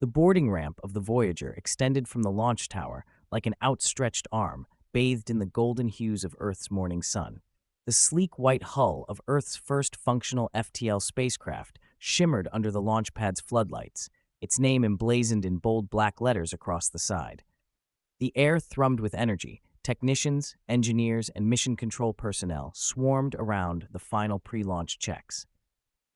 The boarding ramp of the Voyager extended from the launch tower like an outstretched arm, bathed in the golden hues of Earth's morning sun. The sleek white hull of Earth's first functional FTL spacecraft shimmered under the launch pad's floodlights, its name emblazoned in bold black letters across the side. The air thrummed with energy. Technicians, engineers, and mission control personnel swarmed around the final pre-launch checks.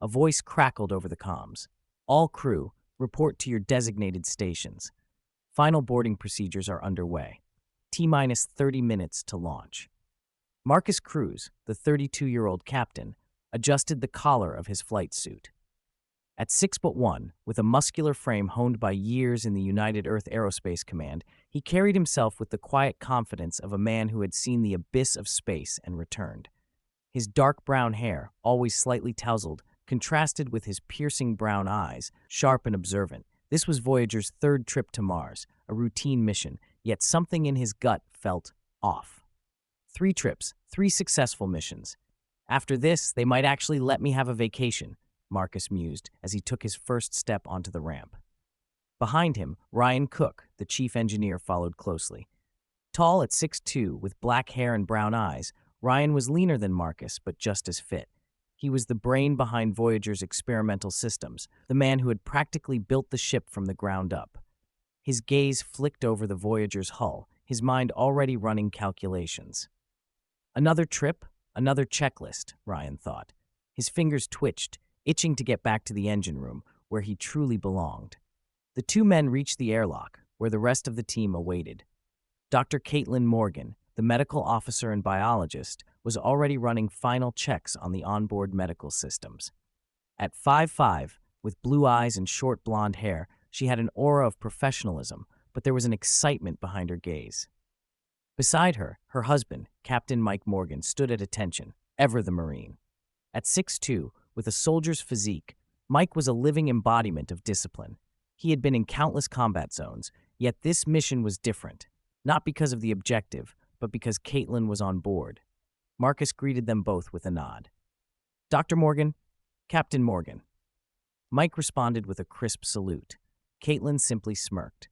A voice crackled over the comms. All crew, report to your designated stations. Final boarding procedures are underway. T-minus 30 minutes to launch. Marcus Cruz, the 32-year-old captain, adjusted the collar of his flight suit. At 6'1", with a muscular frame honed by years in the United Earth Aerospace Command, he carried himself with the quiet confidence of a man who had seen the abyss of space and returned. His dark brown hair, always slightly tousled, contrasted with his piercing brown eyes, sharp and observant. This was Voyager's third trip to Mars, a routine mission, yet something in his gut felt off. 3 trips, 3 successful missions. After this, they might actually let me have a vacation, Marcus mused as he took his first step onto the ramp. Behind him, Ryan Cook, the chief engineer, followed closely. Tall at 6'2", with black hair and brown eyes, Ryan was leaner than Marcus, but just as fit. He was the brain behind Voyager's experimental systems, the man who had practically built the ship from the ground up. His gaze flicked over the Voyager's hull, his mind already running calculations. Another trip, another checklist, Ryan thought. His fingers twitched, itching to get back to the engine room, where he truly belonged. The 2 men reached the airlock, where the rest of the team awaited. Dr. Katelin Morgan, the medical officer and biologist, was already running final checks on the onboard medical systems. At 5'5", with blue eyes and short blonde hair, she had an aura of professionalism, but there was an excitement behind her gaze. Beside her, her husband, Captain Mike Morgan, stood at attention, ever the Marine. At 6'2", with a soldier's physique, Mike was a living embodiment of discipline. He had been in countless combat zones, yet this mission was different, not because of the objective, but because Katelin was on board. Marcus greeted them both with a nod. Dr. Morgan, Captain Morgan. Mike responded with a crisp salute. Katelin simply smirked.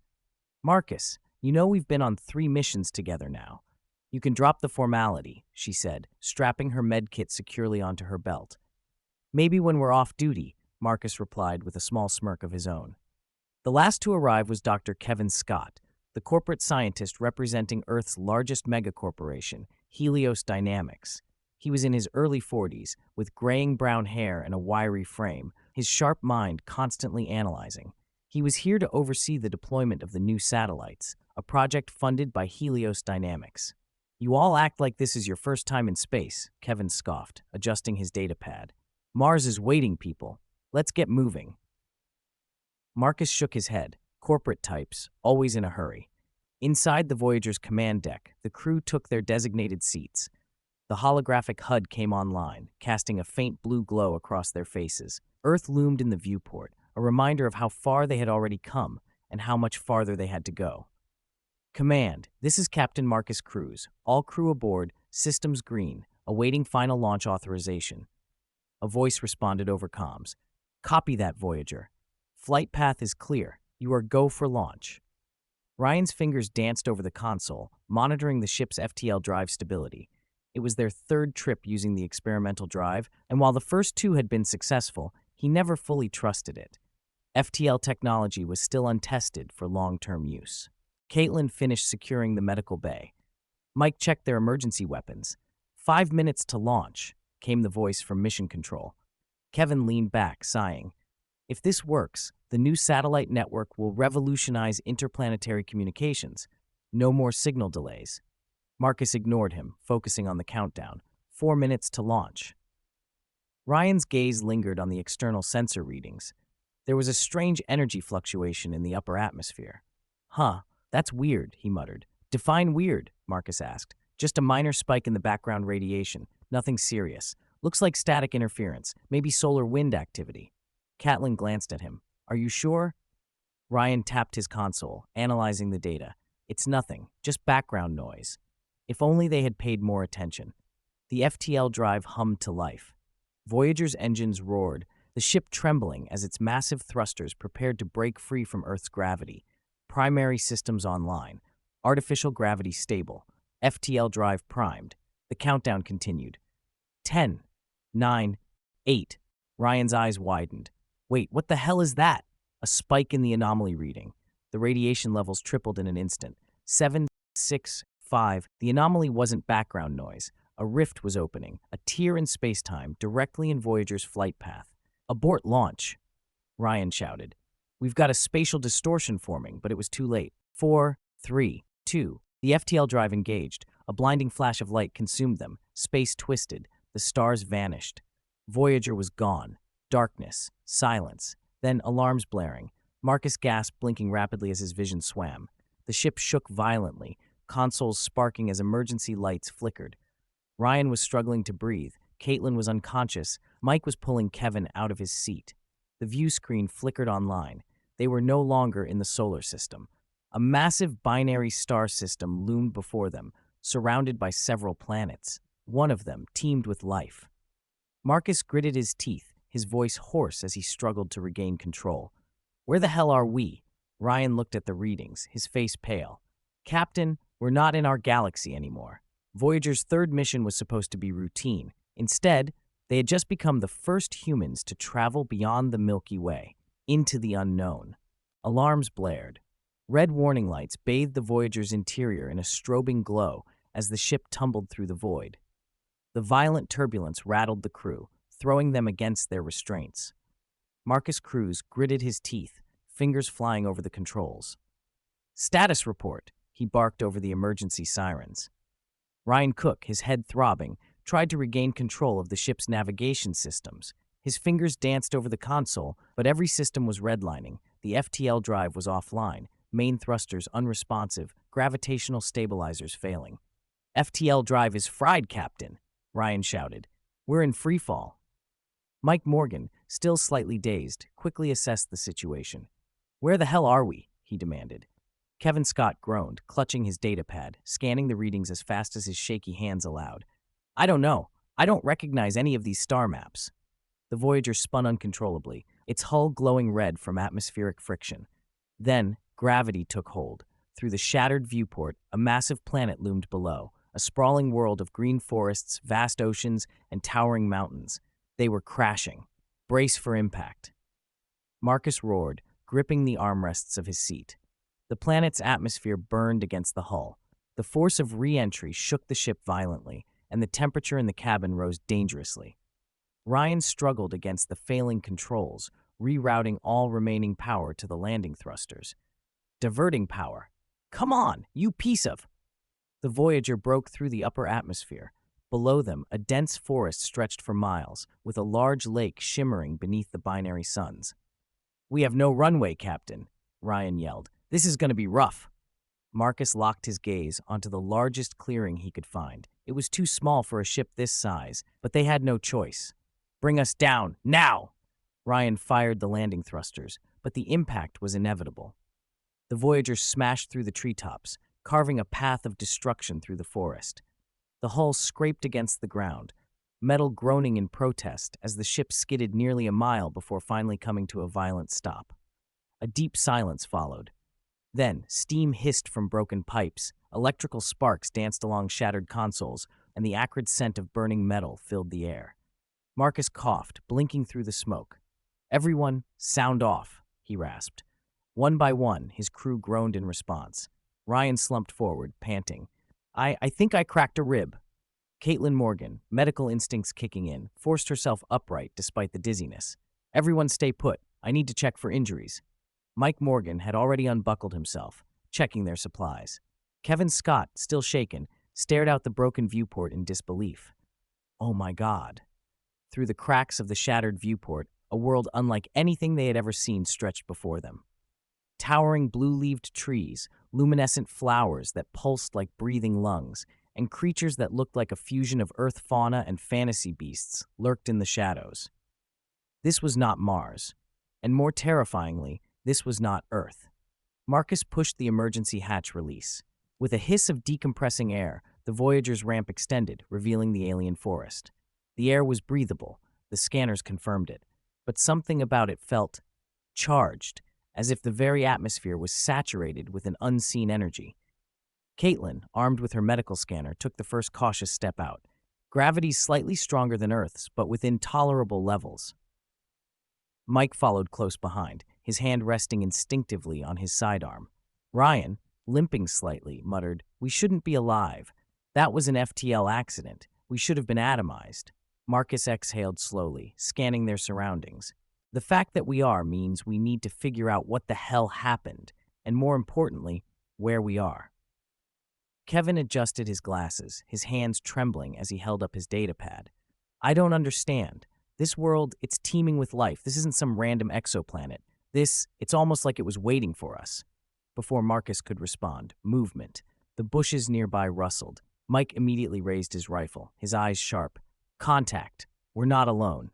Marcus, you know we've been on 3 missions together now. You can drop the formality, she said, strapping her med kit securely onto her belt. Maybe when we're off duty, Marcus replied with a small smirk of his own. The last to arrive was Dr. Kevin Scott, the corporate scientist representing Earth's largest megacorporation, Helios Dynamics. He was in his early 40s, with graying brown hair and a wiry frame, his sharp mind constantly analyzing. He was here to oversee the deployment of the new satellites, a project funded by Helios Dynamics. You all act like this is your first time in space, Kevin scoffed, adjusting his datapad. Mars is waiting, people. Let's get moving. Marcus shook his head. Corporate types, always in a hurry. Inside the Voyager's command deck, the crew took their designated seats. The holographic HUD came online, casting a faint blue glow across their faces. Earth loomed in the viewport, a reminder of how far they had already come and how much farther they had to go. Command, this is Captain Marcus Cruz. All crew aboard, systems green, awaiting final launch authorization. A voice responded over comms. Copy that, Voyager. Flight path is clear. You are go for launch. Ryan's fingers danced over the console, monitoring the ship's FTL drive stability. It was their 3rd trip using the experimental drive, and while the first 2 had been successful, he never fully trusted it. FTL technology was still untested for long-term use. Katelin finished securing the medical bay. Mike checked their emergency weapons. 5 minutes to launch, came the voice from Mission Control. Kevin leaned back, sighing. If this works, the new satellite network will revolutionize interplanetary communications. No more signal delays. Marcus ignored him, focusing on the countdown. 4 minutes to launch. Ryan's gaze lingered on the external sensor readings. There was a strange energy fluctuation in the upper atmosphere. Huh, that's weird, he muttered. Define weird, Marcus asked. Just a minor spike in the background radiation. Nothing serious. Looks like static interference, maybe solar wind activity. Katelin glanced at him. Are you sure? Ryan tapped his console, analyzing the data. It's nothing, just background noise. If only they had paid more attention. The FTL drive hummed to life. Voyager's engines roared, the ship trembling as its massive thrusters prepared to break free from Earth's gravity. Primary systems online. Artificial gravity stable. FTL drive primed. The countdown continued. 10, 9, 8. Ryan's eyes widened. Wait, what the hell is that? A spike in the anomaly reading. The radiation levels tripled in an instant. 7, 6, 5. The anomaly wasn't background noise. A rift was opening, a tear in spacetime, directly in Voyager's flight path. Abort launch, Ryan shouted. We've got a spatial distortion forming, but it was too late. 4, 3, 2. The FTL drive engaged. A blinding flash of light consumed them. Space twisted. The stars vanished. Voyager was gone. Darkness. Silence. Then alarms blaring. Marcus gasped, blinking rapidly as his vision swam. The ship shook violently, consoles sparking as emergency lights flickered. Ryan was struggling to breathe. Katelin was unconscious. Mike was pulling Kevin out of his seat. The view screen flickered online. They were no longer in the solar system. A massive binary star system loomed before them, surrounded by several planets. One of them teemed with life. Marcus gritted his teeth, his voice hoarse as he struggled to regain control. Where the hell are we? Ryan looked at the readings, his face pale. Captain, we're not in our galaxy anymore. Voyager's third mission was supposed to be routine. Instead, they had just become the first humans to travel beyond the Milky Way, into the unknown. Alarms blared. Red warning lights bathed the Voyager's interior in a strobing glow as the ship tumbled through the void. The violent turbulence rattled the crew, throwing them against their restraints. Marcus Cruz gritted his teeth, fingers flying over the controls. Status report, he barked over the emergency sirens. Ryan Cook, his head throbbing, tried to regain control of the ship's navigation systems. His fingers danced over the console, but every system was redlining. The FTL drive was offline, main thrusters unresponsive, gravitational stabilizers failing. FTL drive is fried, Captain, Ryan shouted. We're in freefall. Mike Morgan, still slightly dazed, quickly assessed the situation. Where the hell are we? He demanded. Kevin Scott groaned, clutching his datapad, scanning the readings as fast as his shaky hands allowed. I don't know. I don't recognize any of these star maps. The Voyager spun uncontrollably, its hull glowing red from atmospheric friction. Then, gravity took hold. Through the shattered viewport, a massive planet loomed below, a sprawling world of green forests, vast oceans, and towering mountains. They were crashing. Brace for impact. Marcus roared, gripping the armrests of his seat. The planet's atmosphere burned against the hull. The force of re-entry shook the ship violently, and the temperature in the cabin rose dangerously. Ryan struggled against the failing controls, rerouting all remaining power to the landing thrusters. Diverting power. Come on, you piece of... The Voyager broke through the upper atmosphere. Below them, a dense forest stretched for miles, with a large lake shimmering beneath the binary suns. We have no runway, Captain, Ryan yelled. This is going to be rough. Marcus locked his gaze onto the largest clearing he could find. It was too small for a ship this size, but they had no choice. Bring us down, now! Ryan fired the landing thrusters, but the impact was inevitable. The Voyager smashed through the treetops, carving a path of destruction through the forest. The hull scraped against the ground, metal groaning in protest as the ship skidded nearly a mile before finally coming to a violent stop. A deep silence followed. Then, steam hissed from broken pipes, electrical sparks danced along shattered consoles, and the acrid scent of burning metal filled the air. Marcus coughed, blinking through the smoke. Everyone, sound off, he rasped. One by one, his crew groaned in response. Ryan slumped forward, panting. I think I cracked a rib. Katelin Morgan, medical instincts kicking in, forced herself upright despite the dizziness. Everyone stay put. I need to check for injuries. Mike Morgan had already unbuckled himself, checking their supplies. Kevin Scott, still shaken, stared out the broken viewport in disbelief. Oh my God. Through the cracks of the shattered viewport, a world unlike anything they had ever seen stretched before them. Towering blue-leaved trees, luminescent flowers that pulsed like breathing lungs, and creatures that looked like a fusion of earth fauna and fantasy beasts lurked in the shadows. This was not Mars, and more terrifyingly, this was not Earth. Marcus pushed the emergency hatch release. With a hiss of decompressing air, the Voyager's ramp extended, revealing the alien forest. The air was breathable. The scanners confirmed it. but something about it felt charged, as if the very atmosphere was saturated with an unseen energy. Katelin, armed with her medical scanner, took the first cautious step out. Gravity's slightly stronger than Earth's, but within tolerable levels. Mike followed close behind, his hand resting instinctively on his sidearm. Ryan, limping slightly, muttered, "We shouldn't be alive. That was an FTL accident. We should have been atomized." Marcus exhaled slowly, scanning their surroundings. The fact that we are means we need to figure out what the hell happened, and more importantly, where we are. Kevin adjusted his glasses, his hands trembling as he held up his datapad. "I don't understand. This world, it's teeming with life. This isn't some random exoplanet. It's almost like it was waiting for us." Before Marcus could respond, movement. The bushes nearby rustled. Mike immediately raised his rifle, his eyes sharp. "Contact. We're not alone."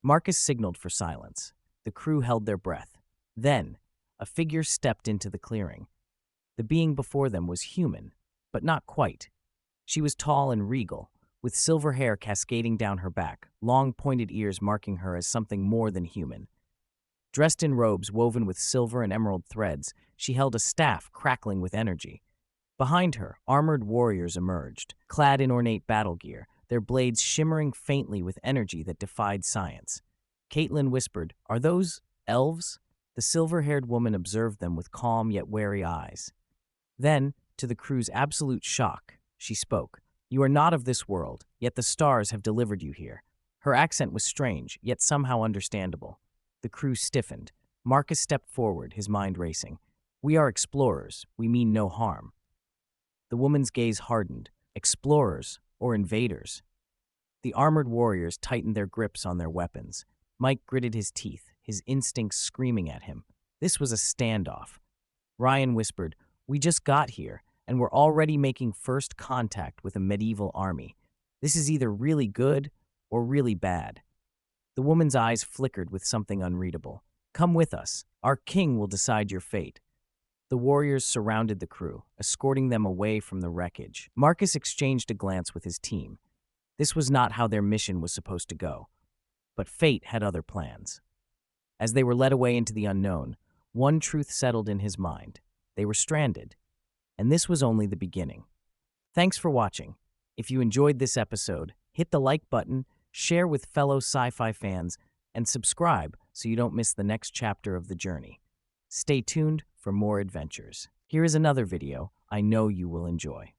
Marcus signaled for silence. The crew held their breath. Then, a figure stepped into the clearing. The being before them was human, but not quite. She was tall and regal, with silver hair cascading down her back, long pointed ears marking her as something more than human. Dressed in robes woven with silver and emerald threads, she held a staff crackling with energy. Behind her, armored warriors emerged, clad in ornate battle gear, their blades shimmering faintly with energy that defied science. Katelin whispered, "Are those elves?" The silver-haired woman observed them with calm yet wary eyes. Then, to the crew's absolute shock, she spoke. "You are not of this world, yet the stars have delivered you here." Her accent was strange, yet somehow understandable. The crew stiffened. Marcus stepped forward, his mind racing. "We are explorers. We mean no harm." The woman's gaze hardened. Explorers or invaders? The armored warriors tightened their grips on their weapons. Mike gritted his teeth, his instincts screaming at him. This was a standoff. Ryan whispered, "We just got here, and we're already making first contact with a medieval army. This is either really good or really bad." The woman's eyes flickered with something unreadable. "Come with us. Our king will decide your fate." The warriors surrounded the crew, escorting them away from the wreckage. Marcus exchanged a glance with his team. This was not how their mission was supposed to go. But fate had other plans. As they were led away into the unknown, one truth settled in his mind. They were stranded. And this was only the beginning. Thanks for watching. If you enjoyed this episode, hit the like button, share with fellow sci-fi fans, and subscribe so you don't miss the next chapter of the journey. Stay tuned for more adventures. Here is another video I know you will enjoy.